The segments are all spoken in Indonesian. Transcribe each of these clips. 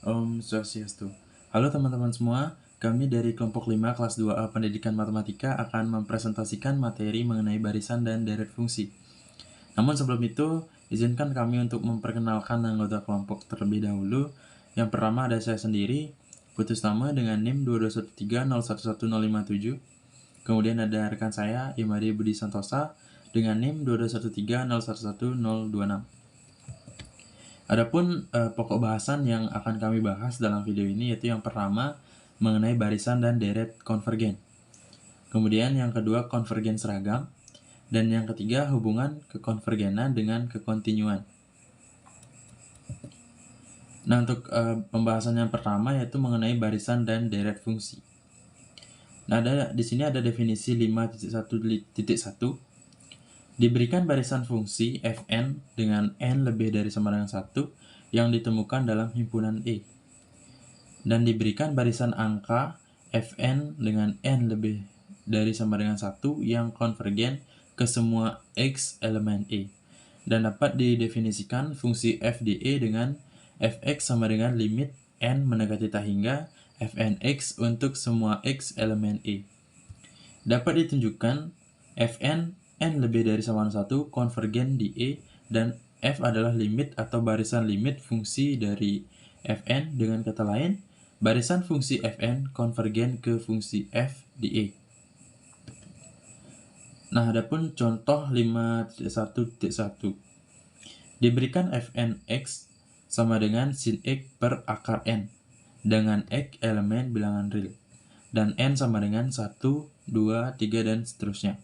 Om Swastiastu. Halo teman-teman semua, kami dari kelompok 5 kelas 2A Pendidikan Matematika akan mempresentasikan materi mengenai barisan dan deret fungsi. Namun sebelum itu, izinkan kami untuk memperkenalkan anggota kelompok terlebih dahulu. Yang pertama ada saya sendiri, Putustama dengan NIM 22130111057. Kemudian ada rekan saya, Imadi Budi Santosa dengan NIM 22130111026. Adapun pokok bahasan yang akan kami bahas dalam video ini yaitu yang pertama mengenai barisan dan deret konvergen. Kemudian yang kedua konvergen seragam dan yang ketiga hubungan kekonvergenan dengan kekontinuan. Nah, untuk pembahasan yang pertama yaitu mengenai barisan dan deret fungsi. Nah, di sini ada definisi 5.1.1. Diberikan barisan fungsi Fn dengan n lebih dari sama dengan 1 yang ditemukan dalam himpunan E. Dan diberikan barisan angka Fn dengan n lebih dari sama dengan 1 yang konvergen ke semua x elemen E. Dan dapat didefinisikan fungsi f di E dengan fx sama dengan limit n mendekati tak hingga fnx untuk semua x elemen E. Dapat ditunjukkan Fn n lebih dari sama dengan 1 konvergen di E dan f adalah limit atau barisan limit fungsi dari Fn. Dengan kata lain, barisan fungsi Fn konvergen ke fungsi f di E. Nah, adapun contoh 5.1.1. Diberikan Fnx sama dengan sin x per akar n dengan x elemen bilangan real dan n sama dengan 1, 2, 3, dan seterusnya.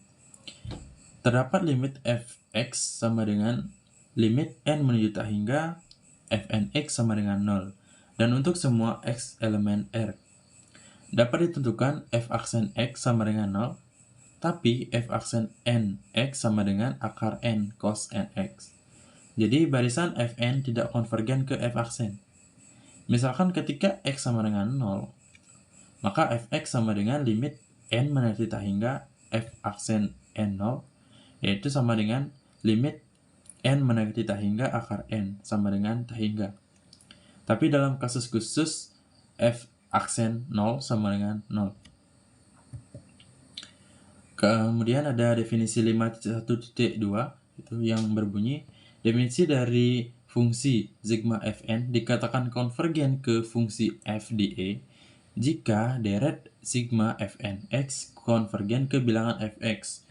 Terdapat limit fx sama dengan limit n menuju tak hingga fnx sama dengan 0 dan untuk semua x elemen R. Dapat ditentukan f aksen x sama dengan 0, tapi f aksen n x sama dengan akar n cos nx. Jadi barisan Fn tidak konvergen ke f aksen. Misalkan ketika x sama dengan 0, maka fx sama dengan limit n mendekati tak hingga f aksen n0, yaitu sama dengan limit n mendekati tak hingga akar n sama dengan tak hingga. Tapi dalam kasus khusus, f aksen 0 sama dengan 0. Kemudian ada definisi 5.1.2 itu yang berbunyi, definisi dari fungsi sigma Fn dikatakan konvergen ke fungsi f di E jika deret sigma Fnx konvergen ke bilangan fx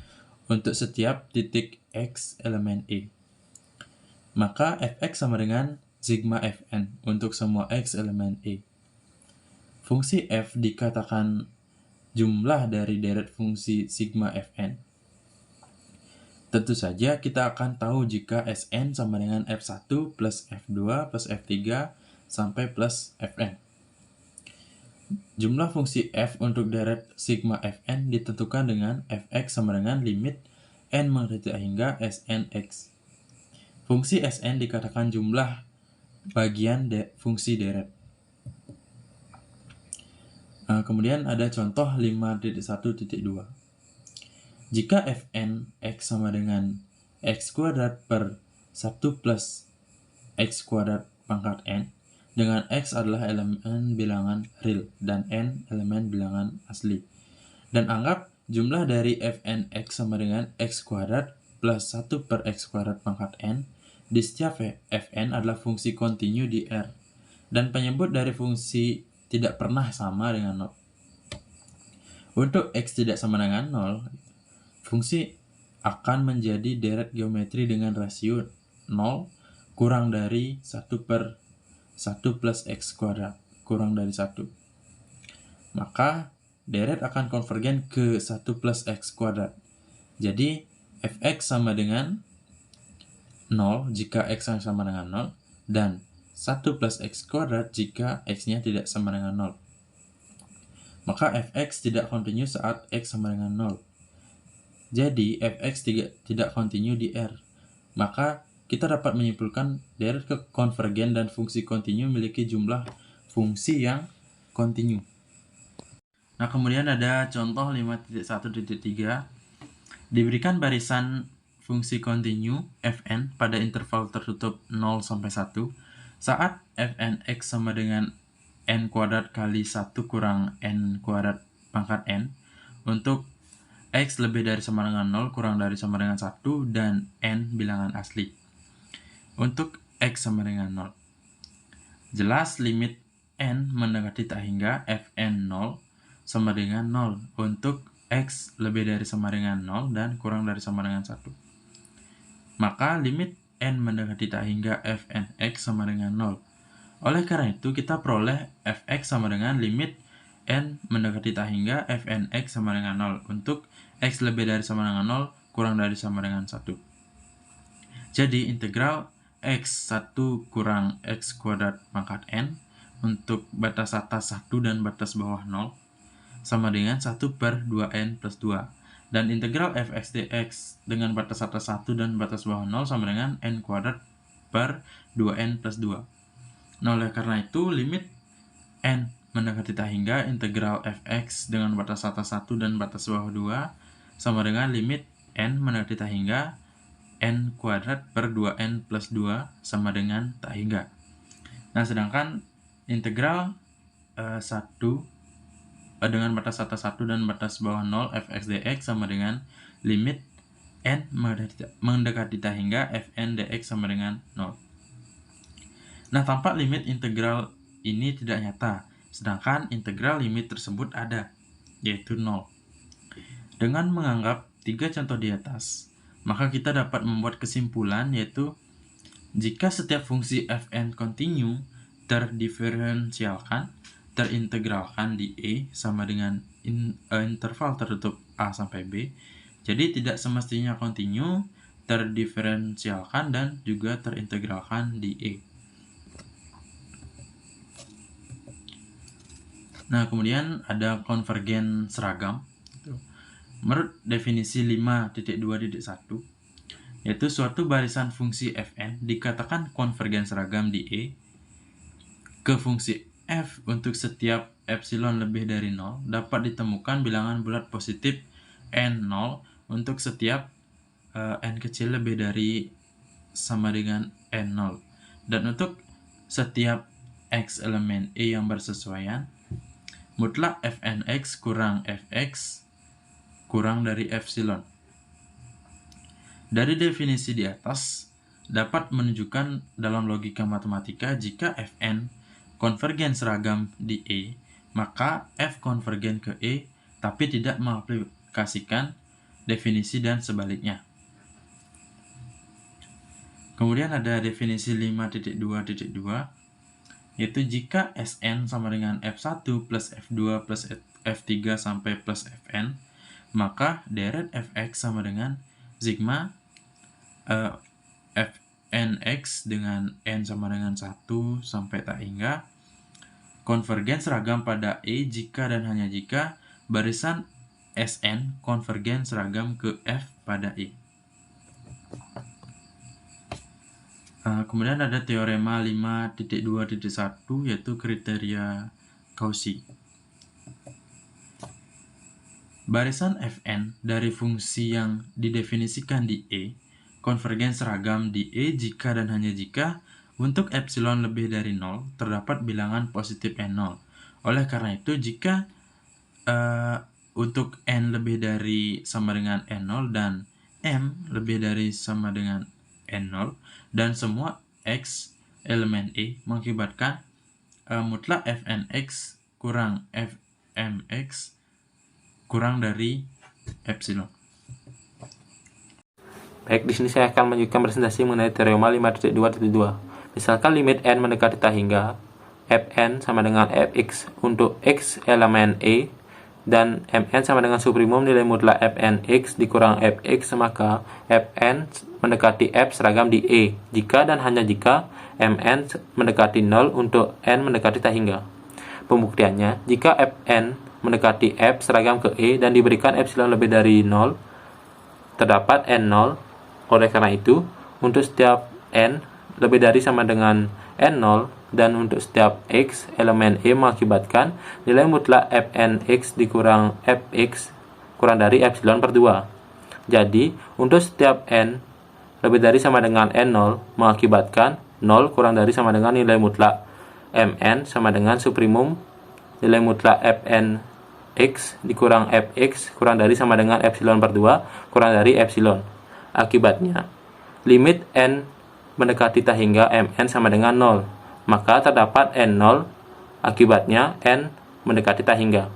untuk setiap titik x elemen E. Maka fx sama dengan sigma Fn untuk semua x elemen E. Fungsi f dikatakan jumlah dari deret fungsi sigma Fn. Tentu saja kita akan tahu jika Sn sama dengan F1 plus F2 plus F3 sampai plus Fn. Jumlah fungsi f untuk deret sigma Fn ditentukan dengan fx sama dengan limit n mendekati hingga Snx. Fungsi Sn dikatakan jumlah bagian fungsi deret. Kemudian ada contoh 5.1.2. Jika Fn x sama dengan x kuadrat per 1 plus x kuadrat pangkat n, dengan x adalah elemen bilangan real dan n elemen bilangan asli. Dan anggap jumlah dari Fnx sama dengan x kuadrat plus 1 per x kuadrat pangkat n di setiap Fn adalah fungsi kontinu di R. Dan penyebut dari fungsi tidak pernah sama dengan 0. Untuk x tidak sama dengan 0, fungsi akan menjadi deret geometri dengan rasio 0 kurang dari 1 per 1 plus x kuadrat kurang dari 1. Maka deret akan konvergen ke 1 plus x kuadrat. Jadi fx sama dengan 0 jika x sama dengan 0 dan 1 plus x kuadrat jika x-nya tidak sama dengan 0. Maka fx tidak kontinu saat x sama dengan 0. Jadi fx tidak kontinu di R. Maka kita dapat menyimpulkan deret konvergen dan fungsi kontinu memiliki jumlah fungsi yang kontinu. Nah, kemudian ada contoh 5.1.3. Diberikan barisan fungsi kontinu Fn pada interval tertutup 0 sampai 1 Saat fnx sama dengan n kuadrat kali 1 kurang n kuadrat pangkat n, untuk x lebih dari sama dengan 0 kurang dari sama dengan 1 dan n bilangan asli. Untuk x sama dengan 0. Jelas limit n mendekati tak hingga fn 0 sama dengan 0 untuk x lebih dari sama dengan 0 dan kurang dari sama dengan 1. Maka limit n mendekati tak hingga fnx sama dengan 0. Oleh karena itu, kita peroleh fx sama dengan limit n mendekati tak hingga fnx sama dengan 0 untuk x lebih dari sama dengan 0 kurang dari sama dengan 1. Jadi integral x 1 kurang x kuadrat pangkat n untuk batas atas 1 dan batas bawah 0 sama dengan 1 per 2n plus 2. Dan integral fx dx dengan batas atas 1 dan batas bawah 0 sama dengan n kuadrat per 2n plus 2. Nah, oleh karena itu, limit n mendekati tak hingga integral fx dengan batas atas 1 dan batas bawah 2 sama dengan limit n mendekati tak hingga n kuadrat per 2n plus 2 sama dengan tak hingga. Nah, sedangkan integral 1 dengan batas atas 1 dan batas bawah 0 fx dx sama dengan limit n mendekati tak hingga fn dx sama dengan 0. Nah, tampak limit integral ini tidak nyata, sedangkan integral limit tersebut ada, yaitu 0. Dengan menganggap 3 contoh di atas, maka kita dapat membuat kesimpulan, yaitu jika setiap fungsi fn kontinu terdiferensialkan, terintegralkan di E sama dengan interval tertutup A sampai B, jadi tidak semestinya kontinu, terdiferensialkan, dan juga terintegralkan di E. Nah, kemudian ada konvergen seragam. Menurut definisi 5.2.1, yaitu suatu barisan fungsi fn dikatakan konvergen seragam di E ke fungsi f untuk setiap epsilon lebih dari 0 dapat ditemukan bilangan bulat positif n0 untuk setiap n kecil lebih dari sama dengan n0. Dan untuk setiap x elemen E yang bersesuaian, mutlak fnx kurang fx kurang dari epsilon. Dari definisi di atas dapat menunjukkan dalam logika matematika jika fn konvergen seragam di E, maka f konvergen ke E tapi tidak mengaplikasikan definisi dan sebaliknya. Kemudian ada definisi 5.2.2, yaitu jika Sn sama dengan F1 plus F2 plus F3 sampai plus Fn, maka deret Fx sama dengan sigma Fnx dengan n sama dengan 1 sampai tak hingga konvergen seragam pada E jika dan hanya jika barisan Sn konvergen seragam ke F pada E. Kemudian ada teorema 5.2.1, yaitu kriteria Cauchy. Barisan Fn dari fungsi yang didefinisikan di E konvergen seragam di E jika dan hanya jika untuk epsilon lebih dari 0 terdapat bilangan positif n0. Oleh karena itu, jika untuk n lebih dari sama dengan n0 dan m lebih dari sama dengan n0 dan semua x elemen E mengakibatkan mutlak fnx kurang fmx kurang dari epsilon. Baik, di sini saya akan menunjukkan presentasi mengenai teorema 5.2.2. Misalkan limit n mendekati tak hingga fn sama dengan fx untuk x elemen E dan mn sama dengan subprimum nilai mutlak fnx dikurang fx, maka fn mendekati f seragam di E jika dan hanya jika mn mendekati 0 untuk n mendekati tak hingga. Pembuktiannya, jika fn mendekati f seragam ke E dan diberikan epsilon lebih dari 0, terdapat n0. Oleh karena itu, untuk setiap n lebih dari sama dengan n0 dan untuk setiap x elemen E mengakibatkan nilai mutlak fnx dikurang fx kurang dari epsilon per 2. Jadi, untuk setiap n lebih dari sama dengan n0 mengakibatkan 0 kurang dari sama dengan nilai mutlak Mn sama dengan suprimum nilai mutlak Fn x dikurang Fx kurang dari sama dengan epsilon per 2 kurang dari epsilon. Akibatnya, limit n mendekati tak hingga Mn sama dengan 0, maka terdapat N0, akibatnya n mendekati tak hingga.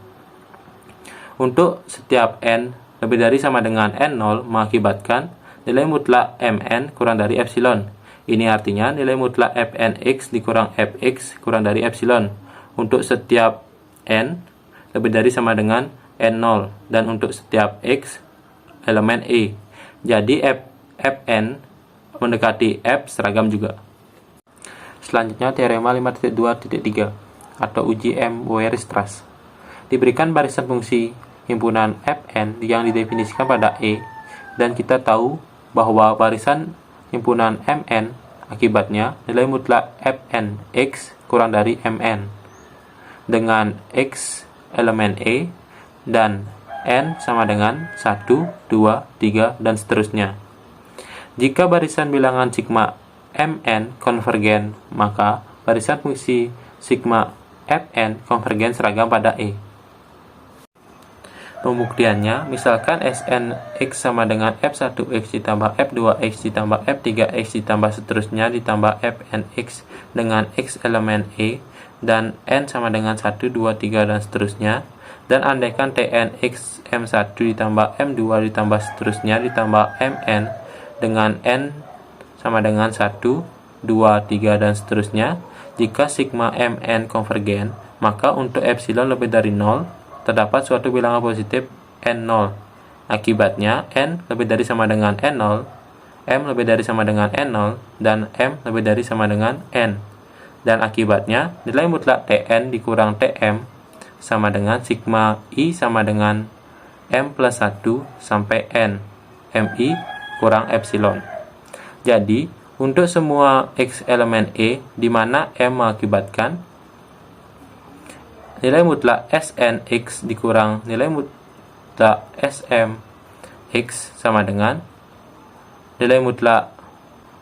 Untuk setiap n lebih dari sama dengan N0 mengakibatkan nilai mutlak Mn kurang dari epsilon. Ini artinya nilai mutlak Fnx dikurang Fx kurang dari epsilon untuk setiap n lebih dari sama dengan N0 dan untuk setiap x elemen E. Jadi Fn mendekati F seragam juga. Selanjutnya teorema 5.2.3 atau uji M-Weierstrass. Diberikan barisan fungsi himpunan Fn yang didefinisikan pada E, dan kita tahu bahwa barisan himpunan Mn akibatnya nilai mutlak Fn x kurang dari Mn dengan x elemen E dan n sama dengan 1, 2, 3, dan seterusnya. Jika barisan bilangan sigma Mn konvergen, maka barisan fungsi sigma Fn konvergen seragam pada E. Pembuktiannya, misalkan Sn x sama dengan f1x ditambah f2x ditambah f3x ditambah seterusnya ditambah Fnx dengan x elemen E dan n sama dengan 1, 2, 3, dan seterusnya, dan andaikan Tn x m1 ditambah m2 ditambah seterusnya ditambah mn dengan n sama dengan 1, 2, 3, dan seterusnya. Jika sigma mn konvergen, maka untuk epsilon lebih dari 0 terdapat suatu bilangan positif n0. Akibatnya n lebih dari sama dengan n0, m lebih dari sama dengan n0, dan m lebih dari sama dengan n. Dan akibatnya nilai mutlak Tn dikurang Tm sama dengan sigma I sama dengan m plus 1 sampai n, mi kurang epsilon. Jadi, untuk semua x elemen E di mana m mengakibatkan nilai mutlak Sn x dikurang nilai mutlak Sm x sama dengan nilai mutlak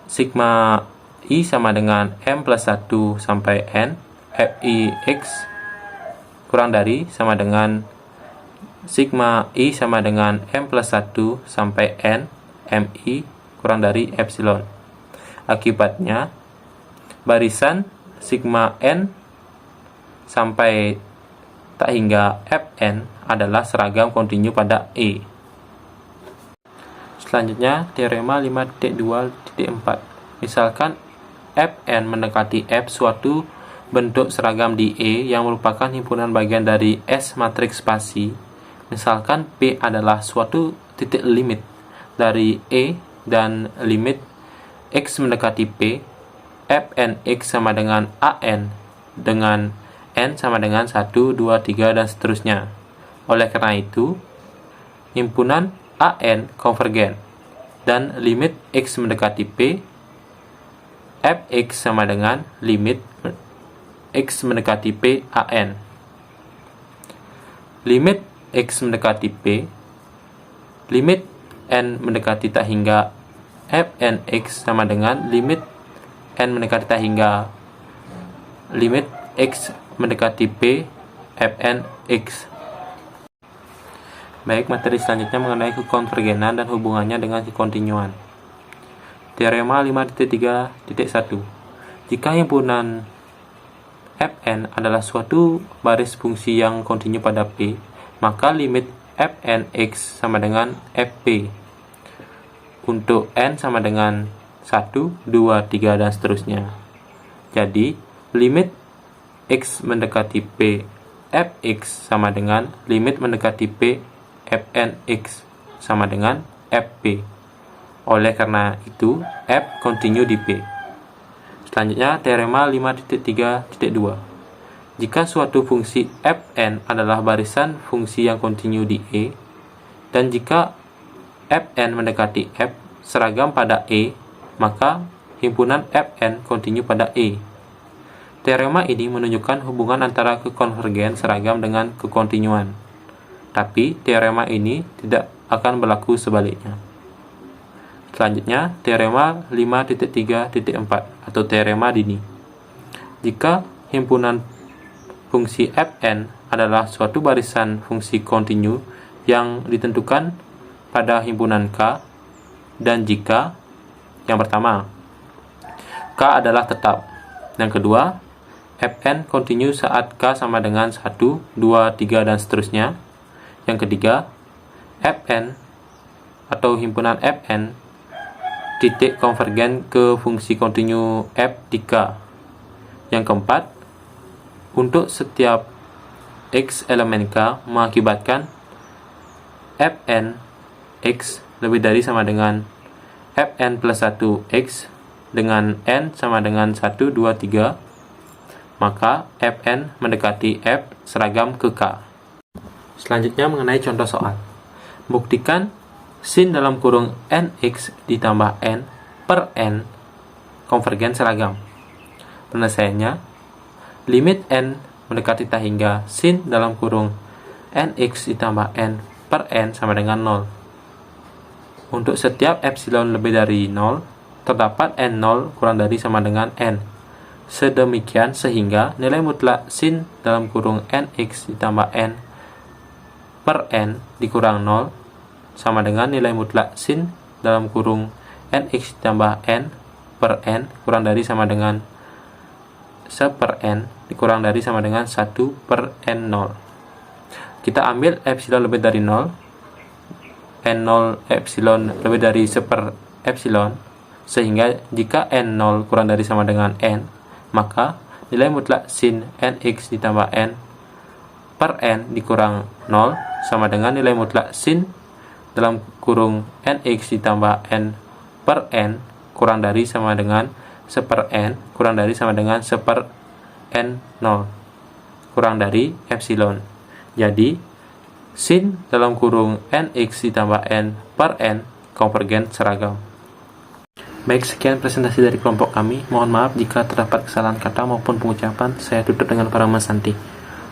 sigma I sama dengan m plus 1 sampai n, fi x kurang dari sama dengan sigma I sama dengan m plus 1 sampai n, mi kurang dari epsilon. Akibatnya, barisan sigma n sampai tak hingga Fn adalah seragam kontinu pada E. Selanjutnya, teorema 5.2.4. Misalkan Fn mendekati F suatu bentuk seragam di E yang merupakan himpunan bagian dari S matriks spasi. Misalkan P adalah suatu titik limit dari E dan limit X mendekati P, Fn x sama dengan An dengan n sama dengan 1, 2, 3, dan seterusnya. Oleh karena itu, himpunan An konvergen dan limit x mendekati P, Fx sama dengan limit x mendekati P An. Limit x mendekati P, limit n mendekati tak hingga Fnx sama dengan limit n mendekati tak hingga limit x mendekati P Fnx. Baik, materi selanjutnya mengenai kekonvergenan dan hubungannya dengan kekontinuan. Teorema 5.3.1. Jika himpunan Fn adalah suatu baris fungsi yang kontinu pada P, maka limit Fnx sama dengan Fp untuk n sama dengan 1, 2, 3, dan seterusnya. Jadi, limit x mendekati P Fx sama dengan limit mendekati P Fnx sama dengan Fp. Oleh karena itu, F kontinu di P. Selanjutnya, teorema 5.3.2. Jika suatu fungsi Fn adalah barisan fungsi yang kontinu di E, dan jika Fn mendekati F seragam pada E, maka himpunan Fn kontinu pada E. Teorema ini menunjukkan hubungan antara kekonvergen seragam dengan kekontinuan. Tapi, teorema ini tidak akan berlaku sebaliknya. Selanjutnya, teorema 5.3.4 atau teorema dini. Jika himpunan fungsi Fn adalah suatu barisan fungsi kontinu yang ditentukan pada himpunan K, dan jika yang pertama, K adalah tetap. Yang kedua, Fn kontinu saat K sama dengan 1, 2, 3, dan seterusnya. Yang ketiga, Fn atau himpunan Fn titik konvergen ke fungsi kontinu F di K. Yang keempat, untuk setiap X elemen K mengakibatkan Fn X lebih dari sama dengan Fn plus 1 X dengan N sama dengan 1, 2, 3, maka Fn mendekati F seragam ke K. Selanjutnya mengenai contoh soal. Buktikan sin dalam kurung nx ditambah n per n konvergen seragam. Penyelesaiannya, limit n mendekati tak hingga sin dalam kurung nx ditambah n per n sama dengan 0. Untuk setiap epsilon lebih dari 0, terdapat n0 kurang dari sama dengan n. Sedemikian sehingga nilai mutlak sin dalam kurung nx ditambah n per n dikurang 0 sama dengan nilai mutlak sin dalam kurung nx ditambah n per n kurang dari sama dengan 1 per n dikurang dari sama dengan 1 per n0. Kita ambil epsilon lebih dari 0, n0 epsilon lebih dari 1 per epsilon, sehingga jika n0 kurang dari sama dengan n, maka nilai mutlak sin nx ditambah n per n dikurang 0 sama dengan nilai mutlak sin dalam kurung nx ditambah n per n kurang dari sama dengan 1 per n kurang dari sama dengan 1 per n0 kurang dari epsilon. Jadi, sin dalam kurung nx ditambah n per n konvergen seragam. Baik, sekian presentasi dari kelompok kami. Mohon maaf jika terdapat kesalahan kata maupun pengucapan. Saya tutup dengan para Santi.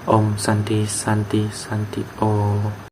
Om Santi Santi Santi Om.